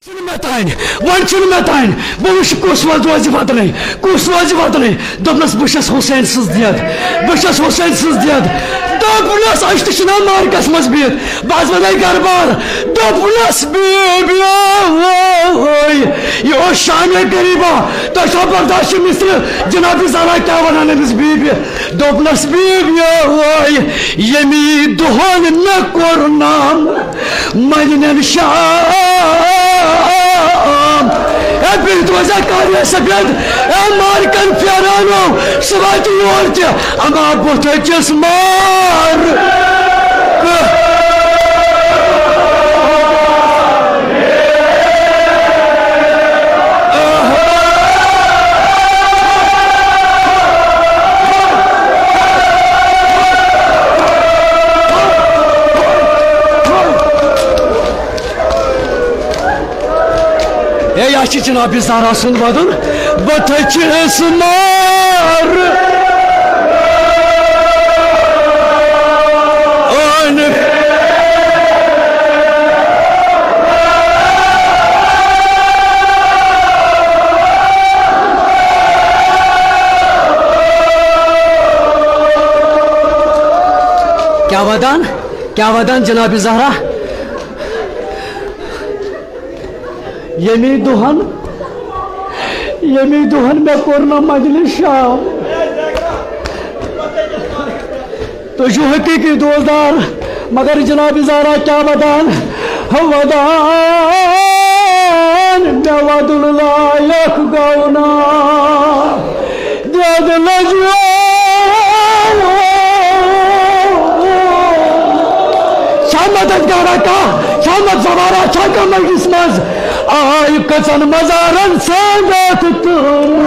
Wan bu kurs rozi vatani Dobnas bışas Hüseyin sız diyad Bışas Hüseyin sız diyad Dobnas açtı şınan markas mazbiyet Bazmaday garbar Dobnas bib Yo şane gariba Taşa bardaşı misli Cenab-ı Zara kavananımız bib Dobnas bib Yemi duhan ne kornam Madinem şah bir duaza kariye saklat Amerikan piano Sıvatı yordu Ama bu teçes mar Yaşlı Cenab-ı Zara sunmadın Batıcı esmar क्या वदान जनाब Zahra Yemi duhan me korna majlis şah तो जो हकीकी दोस्तार मगर जनाब ज़ारा क्या वदान वादुल्लाह गौना शामत गारा का शामत सवारा छाका मजलिस मज ay kazan mazarın sana tuttum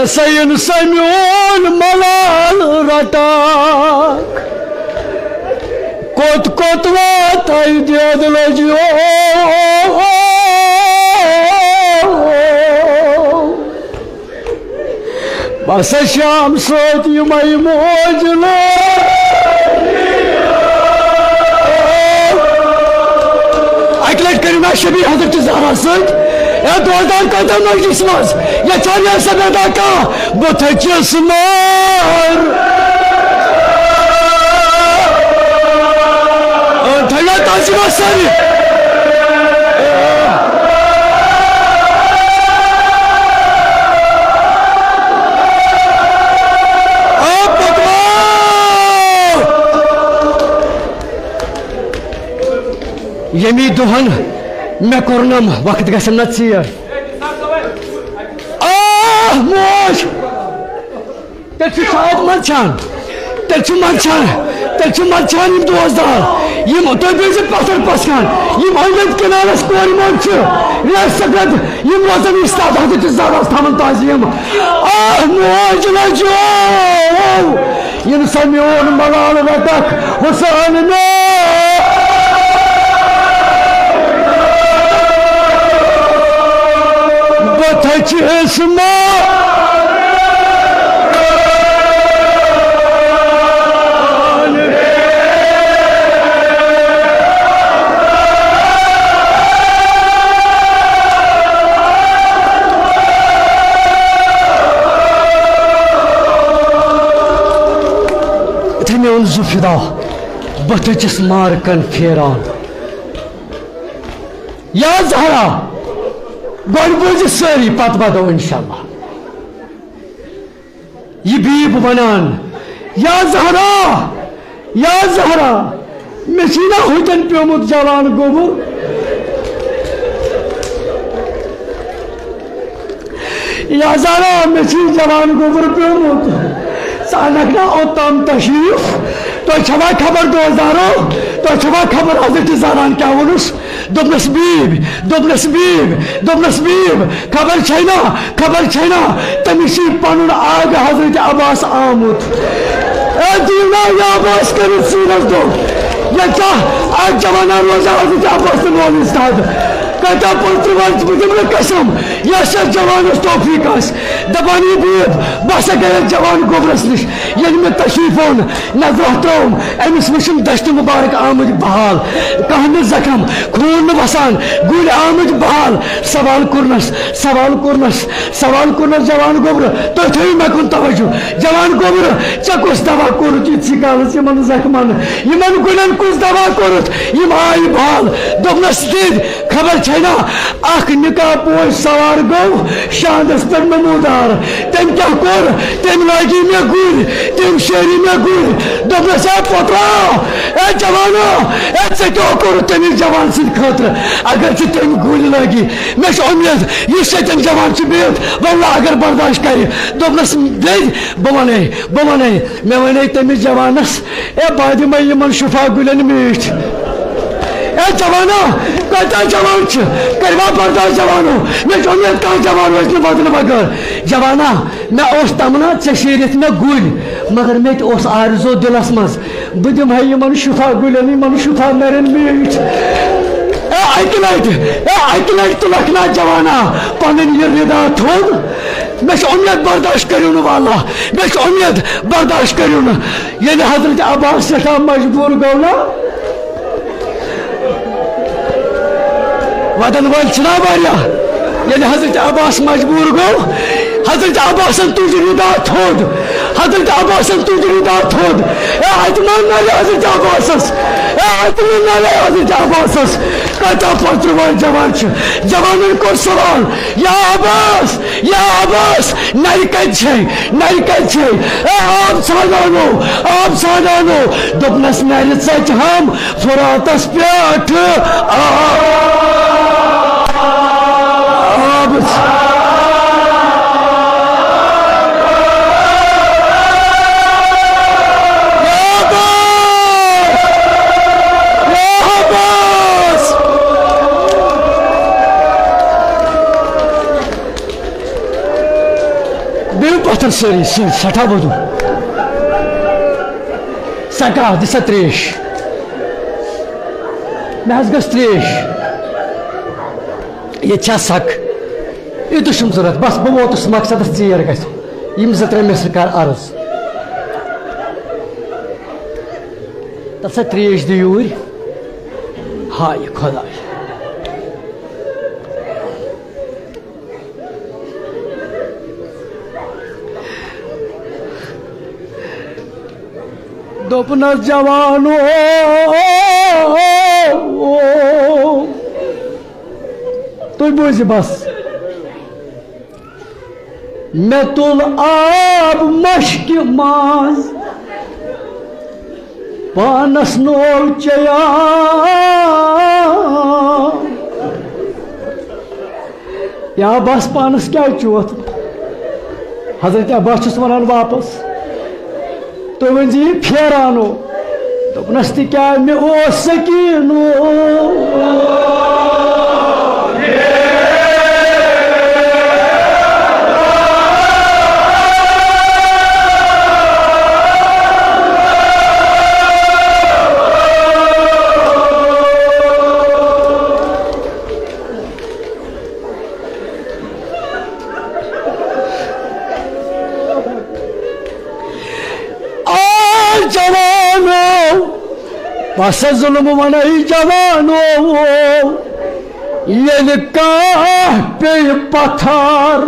Sayın Semyon malal ratak Kot vatay diyadılacı Basa şam sot yumay mojlar Ayklet kerime şebi Hazreti Zahra sık Ya doğrudan kadınlar cismaz Ya çarya sebedaka Bu teçesmer Tayat taşıma seni Yemi duhan me kornam vakit gasam natsiya moş Telçu şahit mançan Telçu mançan yim duazdar Yim otobüsü pasar paskan Yim aylet kenaras kuari mançı Res sakat yim razam istad Hazreti Zahra tamın taziyim moş lacı Yim Semyon malal ratak Husanine Batacı esma Temiyon zufida Batacı markan feran Ya Zahra Golbuzı sari patbado inşallah. Yibi banan. Ya Zahra. Mesina hoten piyomut jalan gobur. Ya Zahra mesin jalan gobur piyomut. Sanakna otam taşrif. तो छवा खबर 2000 तो छवा खबर Hazreti Zahran क्या वनुस दोबनस बीब खबर छैना तमिशी पनुन आग Hazreti Abbas आमुत ए दीना या Abbas कर सीरस दो या क्या आज जमाना रोजा Hazreti Abbas ने इस्ताद कहता पुत्रवंश मुझे कसम यह सब जवान तौफीकस दबानी बीत बस गए जवान गोबरस निश यदि में तशरीफ ओन नजर त्रोम अमिस वुशम दश्त मुबारक आमद बहाल कहन जखम खून वसान गुल आमद बहाल सवाल कुरनस जवान गोबर तो थे मे कुन तवज्जो जवान गोबर चकुस दवा कोरुत सिकालस यमन जखमन यमन गुलन कुस दवा कोरुत यम आय बहाल दोबनस दीद खबर छैना अख निकाह पोश सवार गो शांदस पर नमूदार तम क्या कोर तम लागी मे गुल तम शेरी मे गुल दोबनस पोत्रा ए जवानो ए चतो कोर तम जवान सिन खतर अगर च तम गुल लागी मे उम्मीद ये तम जवान च बेत वल्लाह अगर बर्दाश्त कर दोबनस दे बवने मे वने तम जवानस ए बाद में यमन शुफा गुलन मीठ ए जवानो कहता जवान करवा बर्दाश्त जवानो मे उम्मीद कह जवान बदल बगर जवाना मे तमना चशीरित मे गुल मगर मे आरजो दिलस मज बह दिम यमन शुफा गुलन यमन शुफा नरन मीठ अक लट तुलखना जवाना पन यह रिदा थोद मे उम्मीद बर्दाश्त करू वाला मे उम्मीद बर्दाश्त करू ये हजरत अब्बास सठा मजबूर गो ना वदन वल वारिया ये हजरत अब्बास मजबूर गो हजरत अब्बास तुझ रिदा थोद हजरत अब्बास तुझ रिदा थोद आत्मान नाले हजरत अब्बास कहता पुत्रवान जवान को सवाल या अब्बास नई कच्छे आप सादानो दोपनस नर सच हम फुरातस पेट वोथन सारी सठा वधु सका दिसा त्रेश मे गस त्रेश ये सक ये जरूरत बस बह वोतुस मकसद चेर गम त्रे मे कर अर्ज तसा त्रेश दि यूर हाय खुदा दोपन जवानो तु बोझ बस मे तुल आब मश्क माज पानस नोल चया या बस पानस क्या चोत हजरत अब्बास वन वापस तो वन जी फेरानो दोपनस क्या मे सकीनो बस जुल्म वन जवानो ये पे पत्थर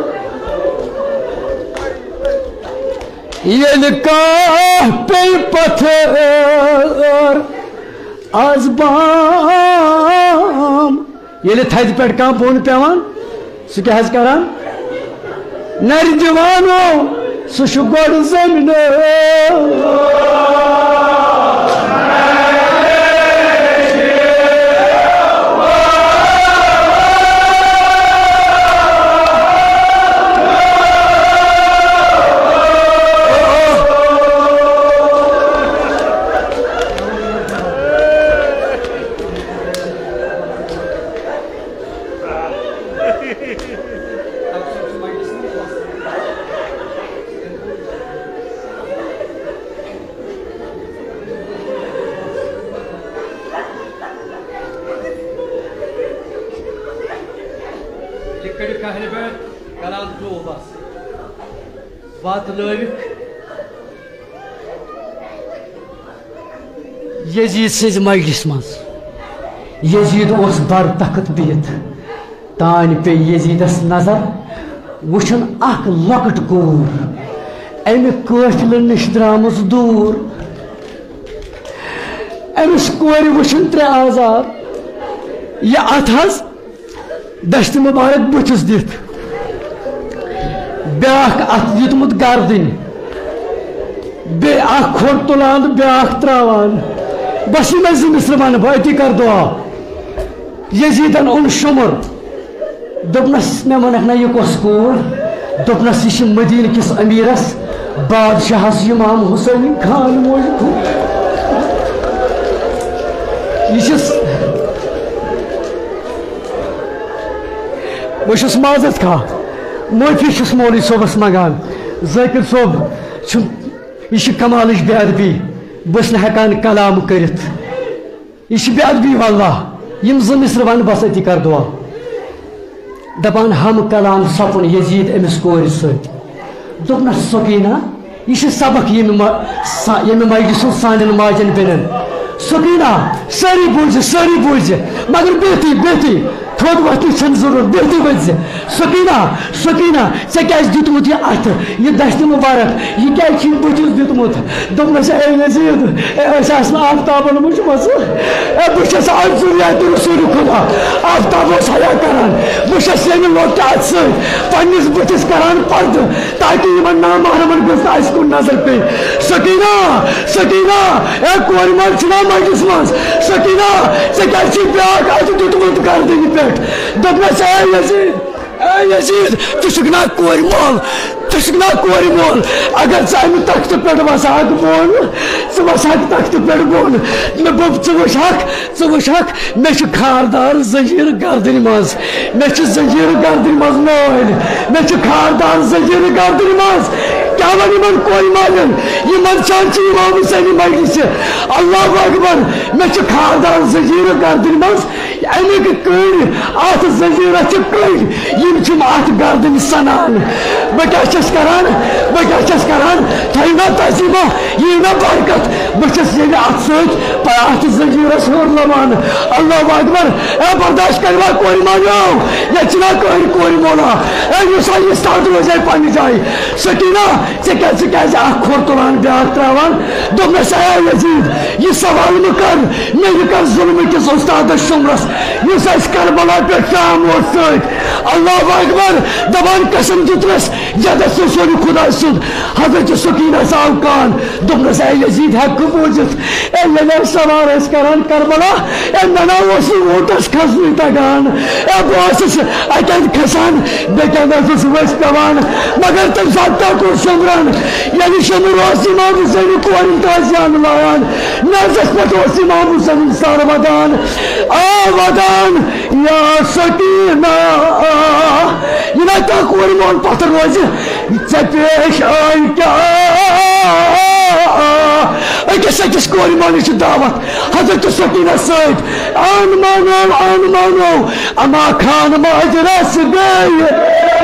ये पे पत्थर आज बाम ये थज पे बोन पेवान सह क्या करान नर जवानो सह गोड़ जमीन बात यजीद सज मजलिस मज यजीद बर तखत बिहत तान पे यजीदस नजर वुचन अख लकट कूर अमि काफिल नश द्रामस दूर अमिस कोर वुचन त्रे आजाद यह अत दश्त मुबारक बुथस दित ब्याख अत दितमुत गर्दन बे खोट तुलान ब्याख त्रावान बस यह जिमिस वन बह अति कर दुआ यजीदन ओन शुमर दोपनस मे वनक ना यह कस कूर दोपनस यह मदीन किस अमीरस बादशाहस इमाम हुसैन खान मोज बस माजत खा माफी मौलवी सोबस मंगान जाकिर सोब यह कमाल बेअदबी बस हेकान कलाम कर यह बेअदबी वल्लाह यम ज मिसर वन बस अति कर दुआ दपान हम कलाम सपन यजीद अमिस कोर सपन सकीना यह सबक ये मजलिस सान माजन बेन सकीना सारी बूझ मगर बेहती बेहती थोद वती जरूरत बेहती बज सकीना सकीना ऐ क्या दितमुत यह अत यह दश्त मुबारक यह क्या बुथिस दितमुत दोपनस ए यजीद आफ्ताबन मुझमस बस जुरियात रसूल खुदा आफ्ताब हया करान बस ये लोट अत सन्निस बुथिस करान पर्द ताकि इन नामहरमन गस कुन नजर पे सकीना सकीना ए कोर मना मजलिस मज सकीना ऐ क्या ब्याक अत दितमुत गर्दन पे दोपनस ए यजीद तुना कोर मोल अगर अमि तख्त पे वसहक बोन वसहक तख्त पे बोन वुक मे खारदार जंजीर गर्दन मज मे जंजीर गर्दन मज नल मे खारदार जंजीर गर्दन मज क्या वन इन कोई मालन इंसान इमाम हुसैन मजलिस अल्लाह अकबर मे खारदार जजीर गर्दन मज अमिक कड़ अत जजीर कड़ अत गर्दन सनान बह क्या करान थना तजीमा यह ना बरकत बस अत सत जजीरस होर लवान अल्लाह अकबर ए बर्दाश्त करवा कोई मानो ये चना कोई कोई मोला ए साथ रोजे पन्ने जाए सकीना खोर तुलान ब्या त्रावान दोपनस यजीद यह सवाल मे कर जुल्म किस उस्ताद शुमरस इस करबला पे शाम अल्लाह अकबर दबान कसम दितमस जदत सोन खुदा सुद हजरत सकीना साहब कान दोपनस यजीद हक बूझित ए सवार करान करबला ए मना वोटस खसन तगान ए बस अतन खसान बेकस पेवान मगर तम सात को शुमरन ये शुमर इमाम हुसैन कोर ताजियान लायान नजस पे इमाम हुसैन सर वदान आ वदान या सकीना यह तो कोर मोन पत्थर रोज ऐ पेश आई क्या अकिस अकिस कोर मोन दावत हजरत सकीना सत आन मानो अमा खान माजरस गए